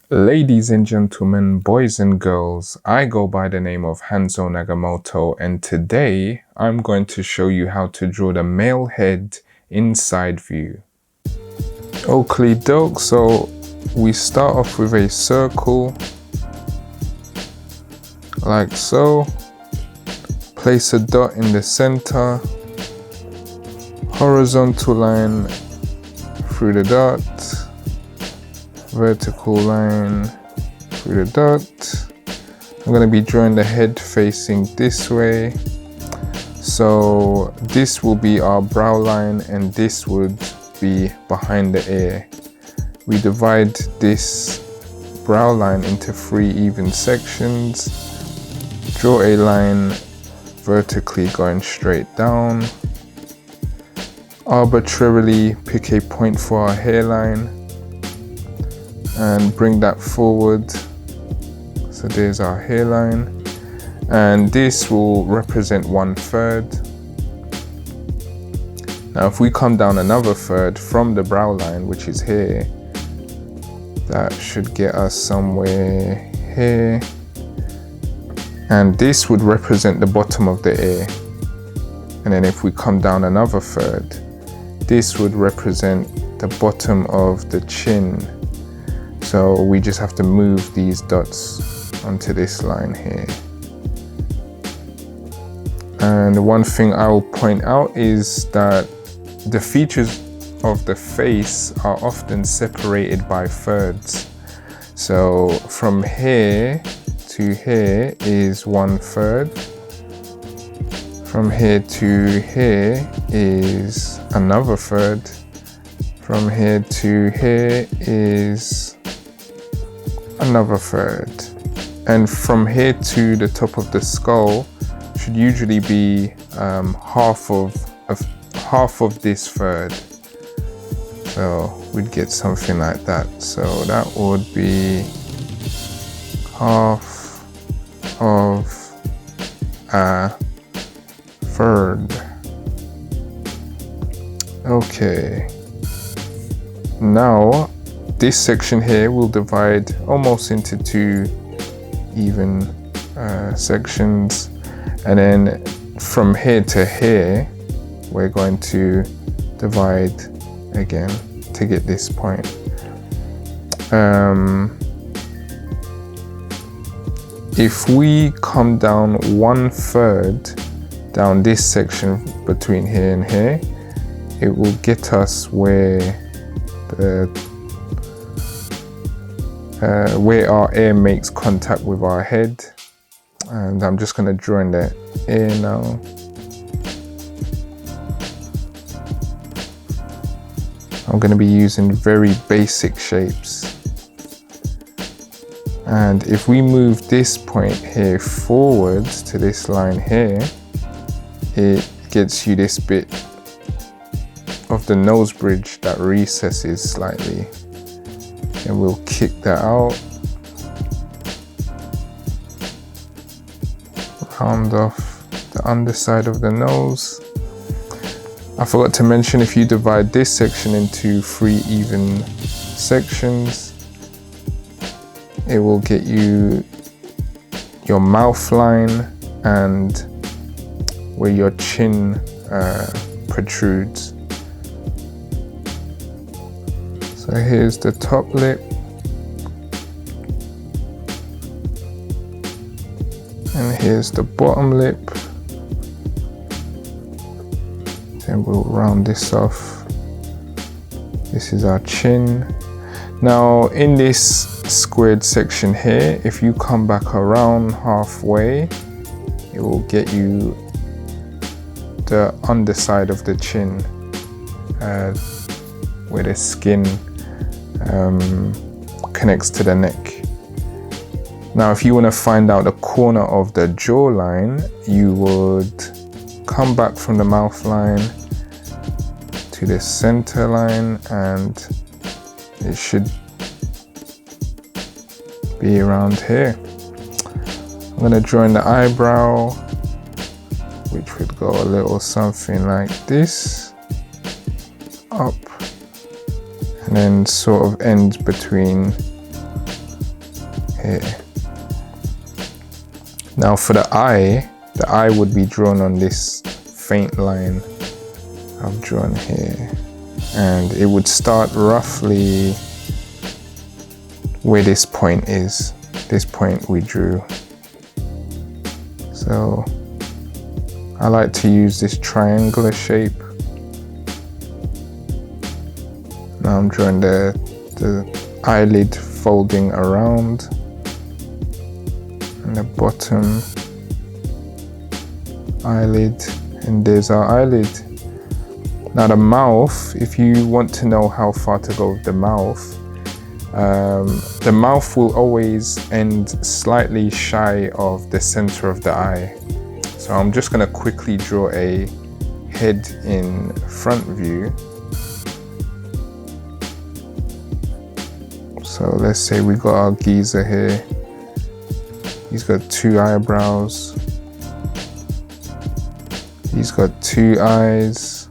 Ladies and gentlemen, boys and girls, I go by the name of Hanzo Nagamoto, and today I'm going to show you how to draw the male head inside view. Oakley doke, so we start off with a circle, like so. Place a dot in the center, horizontal line through the dot, vertical line through the dot. I'm going to be drawing the head facing this way. So this will be our brow line and this would be behind the ear. We divide this brow line into 3 even sections. Draw a line vertically going straight down. Arbitrarily pick a point for our hairline and bring that forward. So there's our hairline, and this will represent 1/3. Now if we come down another third from the brow line, which is here, that should get us somewhere here, and this would represent the bottom of the ear. And then if we come down another third, this would represent the bottom of the chin. So we just have to move these dots onto this line here. And one thing I will point out is that the features of the face are often separated by thirds. So from here to here is 1/3. From here to here is another third. From here to here is another third. And from here to the top of the skull should usually be half of this third. So we'd get something like that. So that would be half of a third. Okay. Now this section here will divide almost into 2 even sections, and then from here to here we're going to divide again to get this point. If we come down 1/3 down this section between here and here, it will get us where our ear makes contact with our head. And I'm just going to draw in the ear now. I'm going to be using very basic shapes. And if we move this point here forwards to this line here, it gets you this bit of the nose bridge that recesses slightly. And we'll kick that out. Round off the underside of the nose. I forgot to mention, if you divide this section into 3 even sections, it will get you your mouth line and where your chin protrudes. So here's the top lip, and here's the bottom lip. Then we'll round this off. This is our chin. Now in this squared section here, if you come back around halfway, it will get you the underside of the chin, where the skin connects to the neck. Now if you want to find out the corner of the jawline, you would come back from the mouth line to the center line, and it should be around here. I'm going to draw in the eyebrow, which would go a little something like this, up, and then sort of ends between here. Now for the eye would be drawn on this faint line I've drawn here, and it would start roughly where this point is, this point we drew. So I like to use this triangular shape. Now I'm drawing the eyelid folding around, and the bottom eyelid, and there's our eyelid. Now the mouth, if you want to know how far to go with the mouth will always end slightly shy of the center of the eye. So I'm just going to quickly draw a head in front view. So let's say we got our geezer here. He's got 2 eyebrows. He's got 2 eyes.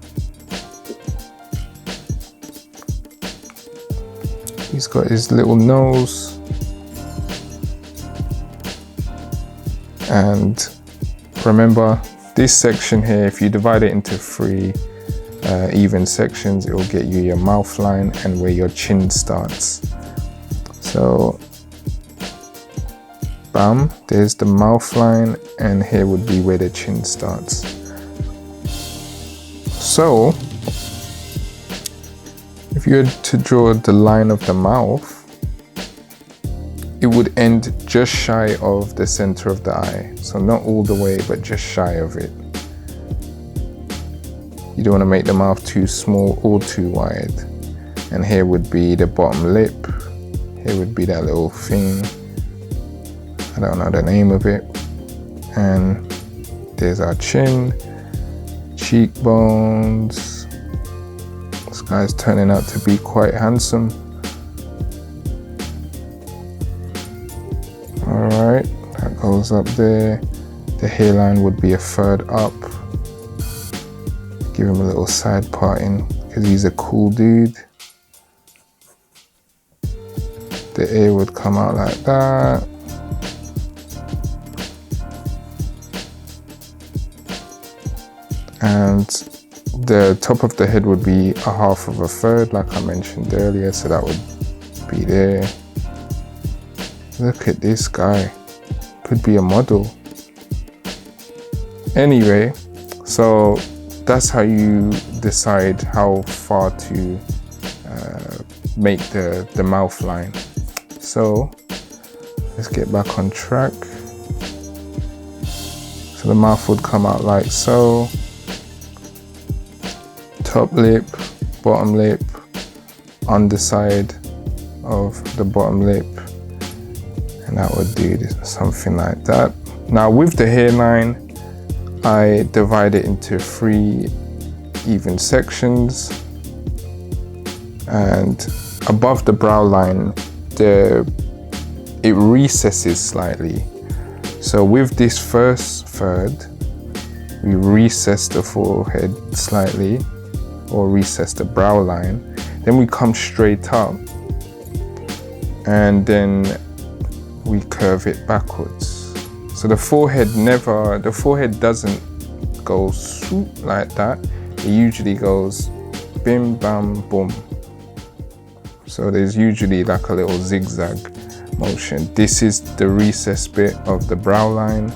He's got his little nose. And remember, this section here, if you divide it into 3 even sections, it will get you your mouth line and where your chin starts. So, bam, there's the mouth line, and here would be where the chin starts. So, if you were to draw the line of the mouth, it would end just shy of the center of the eye. So not all the way, but just shy of it. You don't want to make the mouth too small or too wide. And here would be the bottom lip. Here would be that little thing. I don't know the name of it. And there's our chin, cheekbones. This guy's turning out to be quite handsome. Alright, that goes up there. The hairline would be a third up. Give him a little side parting because he's a cool dude. The ear would come out like that. And the top of the head would be a half of a third, like I mentioned earlier, so that would be there. Look at this guy, could be a model. Anyway, so that's how you decide how far to make the mouth line. So let's get back on track. So the mouth would come out like so. Top lip, bottom lip, underside of the bottom lip. And that would do something like that. Now with the hairline, I divide it into 3 even sections. And above the brow line, it recesses slightly. So with this first third, we recess the forehead slightly, or recess the brow line. Then we come straight up, and then we curve it backwards. So the forehead doesn't go swoop like that. It usually goes bim, bam, boom. So there's usually like a little zigzag motion. This is the recess bit of the brow line.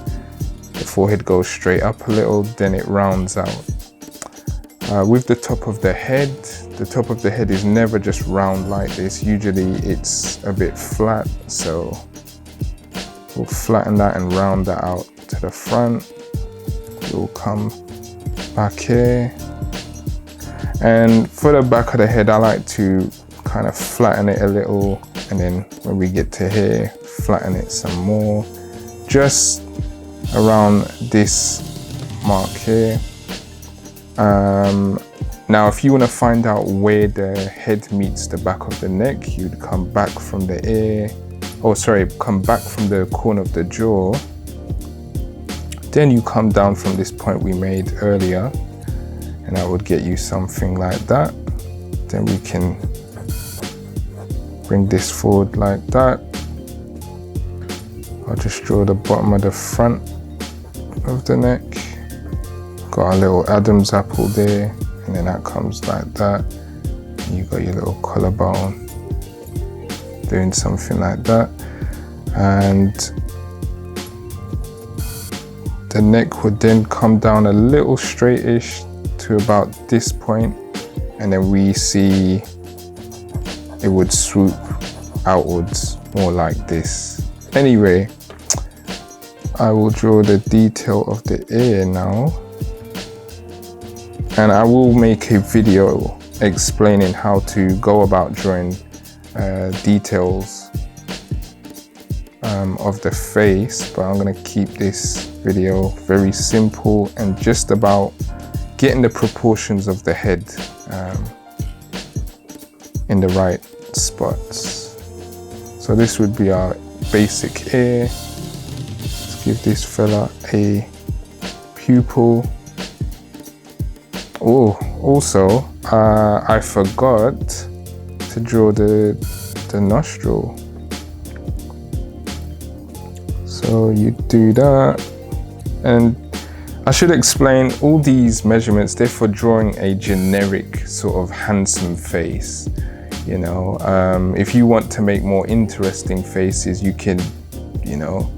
The forehead goes straight up a little, then it rounds out. With the top of the head is never just round like this. Usually it's a bit flat, so we'll flatten that and round that out to the front. We'll come back here. And for the back of the head, I like to kind of flatten it a little, and then when we get to here, flatten it some more, just around this mark here. Now if you want to find out where the head meets the back of the neck, you'd come back from the ear, come back from the corner of the jaw. Then you come down from this point we made earlier, and that would get you something like that. Then we can bring this forward like that. I'll just draw the bottom of the front of the neck. Got a little Adam's apple there, and then that comes like that. And you got your little collarbone doing something like that. And the neck would then come down a little straightish to about this point, and then we see it would swoop outwards more like this. Anyway, I will draw the detail of the ear now, and I will make a video explaining how to go about drawing details of the face, but I'm going to keep this video very simple and just about getting the proportions of the head in the right spots. So this would be our basic ear. Let's give this fella a pupil. Oh, also I forgot to draw the nostril. So you do that, and I should explain all these measurements, they're for drawing a generic sort of handsome face. You know, if you want to make more interesting faces, you can, you know,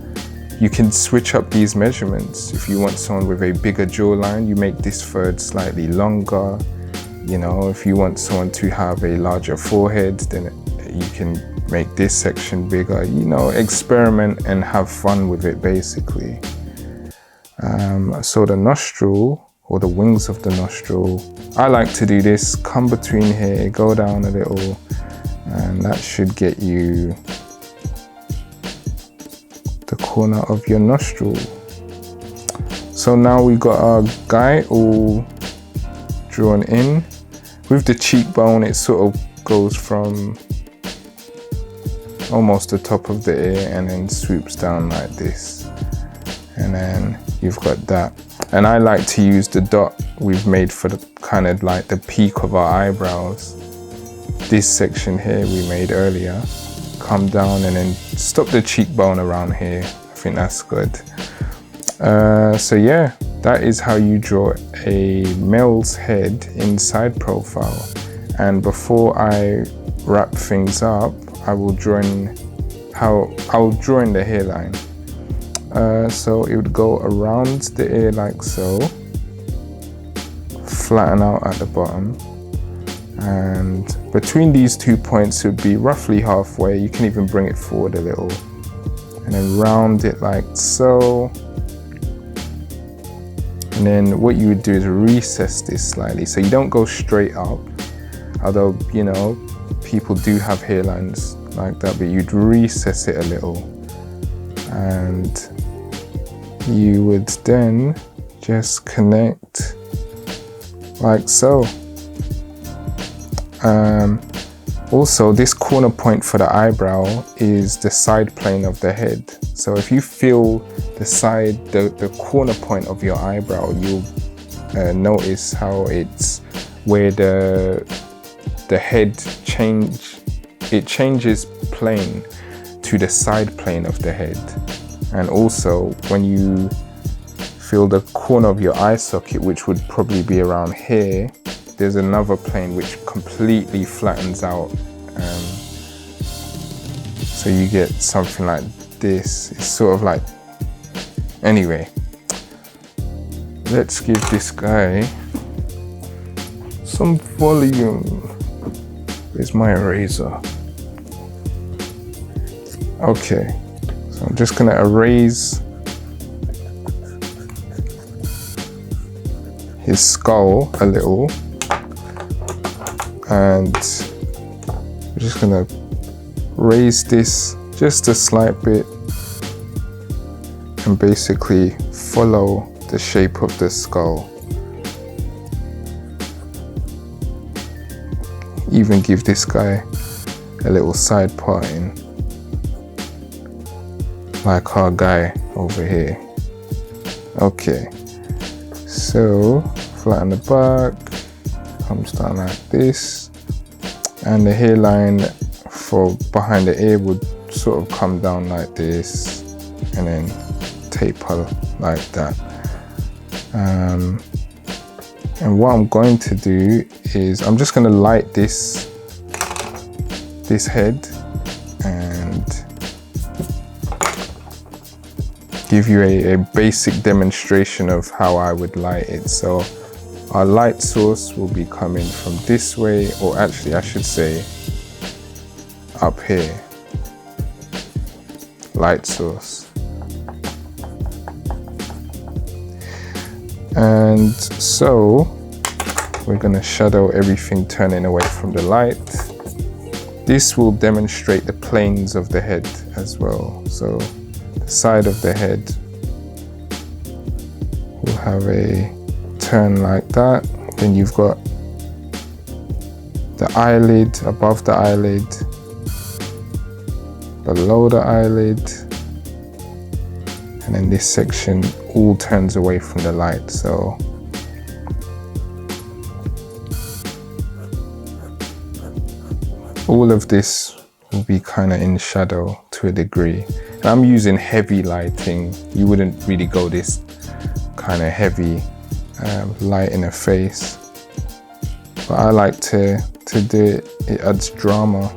you can switch up these measurements. If you want someone with a bigger jawline, you make this third slightly longer. You know, if you want someone to have a larger forehead, then you can make this section bigger. You know, experiment and have fun with it, basically. So the nostril, or the wings of the nostril, I like to do this, come between here, go down a little, and that should get you the corner of your nostril. So now we got our guy all drawn in. With the cheekbone, it sort of goes from almost the top of the ear and then swoops down like this. And then you've got that. And I like to use the dot we've made for the kind of like the peak of our eyebrows. This section here we made earlier. Come down and then stop the cheekbone around here. I think that's good. So yeah, that is how you draw a male's head in side profile. And before I wrap things up, I will draw in the hairline. So it would go around the ear like so, flatten out at the bottom, and between these 2 points it would be roughly halfway. You can even bring it forward a little, and then round it like so. And then what you would do is recess this slightly, so you don't go straight up, although, you know, people do have hairlines like that, but you'd recess it a little, and you would then just connect like so. Also, this corner point for the eyebrow is the side plane of the head. So if you feel the corner point of your eyebrow, you'll notice how it's where the head changes plane to the side plane of the head. And also when you feel the corner of your eye socket, which would probably be around here, there's another plane which completely flattens out. So you get something like this. It's sort of like, anyway, let's give this guy some volume. Where's my eraser? Okay, so I'm just gonna erase his skull a little, and I'm just gonna raise this just a slight bit and basically follow the shape of the skull. Even give this guy a little side parting, like our guy over here. Okay, so flatten the back, comes down like this, and the hairline for behind the ear would sort of come down like this, and then taper like that. And what I'm going to do is I'm just going to light this head and give you a basic demonstration of how I would light it. So our light source will be coming from this way, or actually I should say up here. Light source. And so we're going to shadow everything turning away from the light. This will demonstrate the planes of the head as well. So the side of the head will have a turn like that. Then you've got the eyelid, above the eyelid, below the eyelid, and then this section all turns away from the light. So all of this will be kind of in shadow to a degree. And I'm using heavy lighting. You wouldn't really go this kind of heavy light in the face, but I like to do it. It adds drama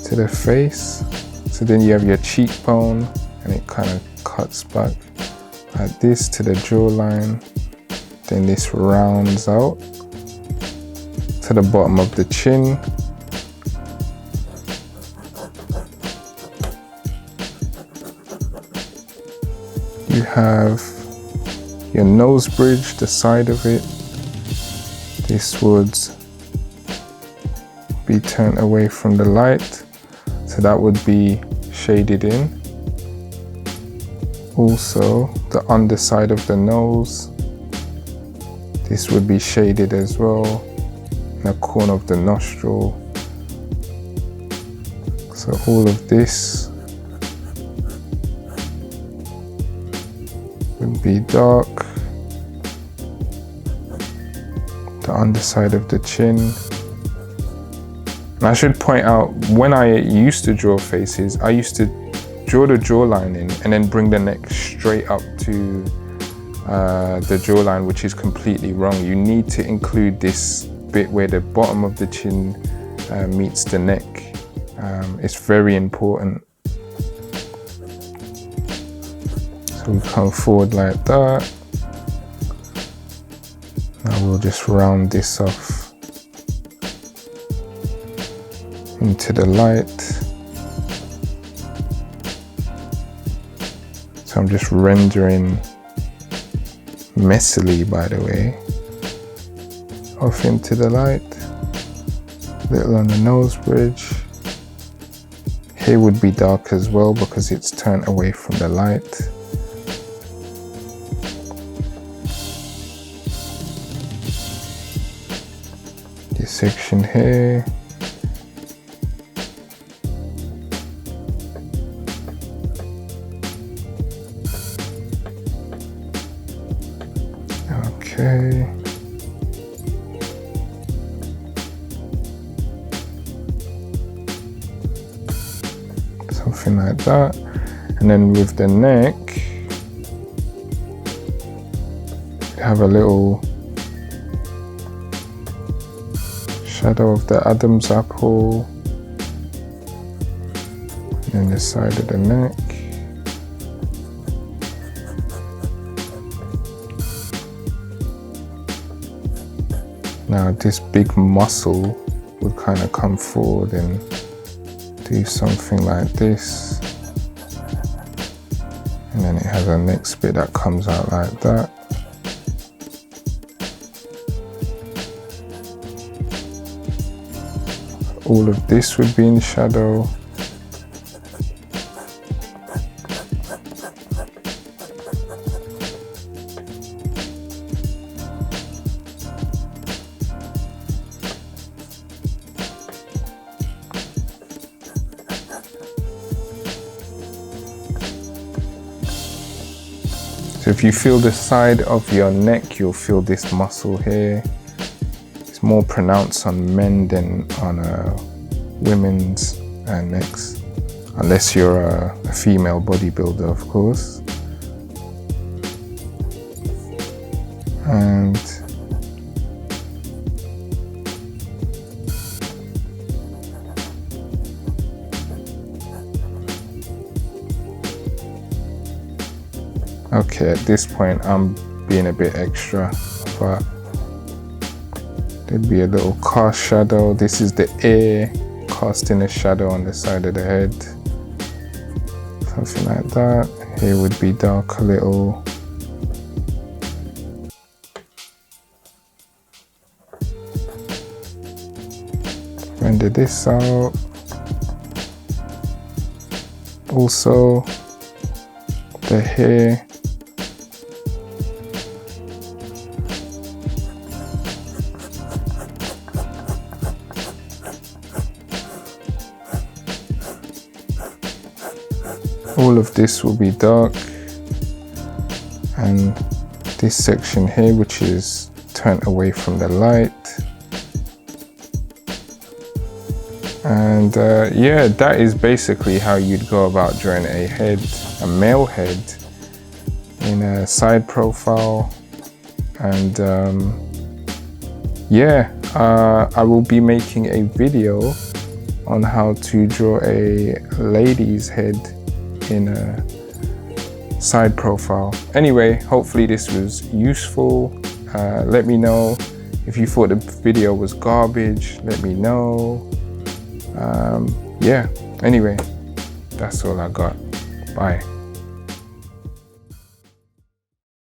to the face. So then you have your cheekbone, and it kind of cuts back like this to the jawline. Then this rounds out to the bottom of the chin. You have your nose bridge, the side of it. This would be turned away from the light, so that would be shaded in. Also, the underside of the nose, this would be shaded as well, in the corner of the nostril. So all of this would be dark. The underside of the chin. And I should point out, when I used to draw faces, I used to draw the jawline in and then bring the neck straight up to the jawline, which is completely wrong. You need to include this bit where the bottom of the chin meets the neck. It's very important. So we come forward like that. Now we'll just round this off into the light. So I'm just rendering messily, by the way, off into the light. Little on the nose bridge. Here would be dark as well because it's turned away from the light. This section here. Okay. Something like that. And then with the neck, you have a little shadow of the Adam's apple, and the side of the neck. Now this big muscle would kind of come forward and do something like this, and then it has a next bit that comes out like that. All of this would be in shadow. So if you feel the side of your neck, you'll feel this muscle here. It's more pronounced on men than on women's necks. unless you're a female bodybuilder, of course. And okay, at this point I'm being a bit extra, but there'd be a little cast shadow. This is the ear, casting a shadow on the side of the head, something like that. Here would be dark a little. Render this out. Also the hair, all of this will be dark, and this section here, which is turned away from the light. And yeah, that is basically how you'd go about drawing a head, a male head, in a side profile. And yeah, I will be making a video on how to draw a lady's head in a side profile. Anyway, hopefully this was useful. Let me know if you thought the video was garbage. Let me know. Yeah, anyway, that's all I got. Bye.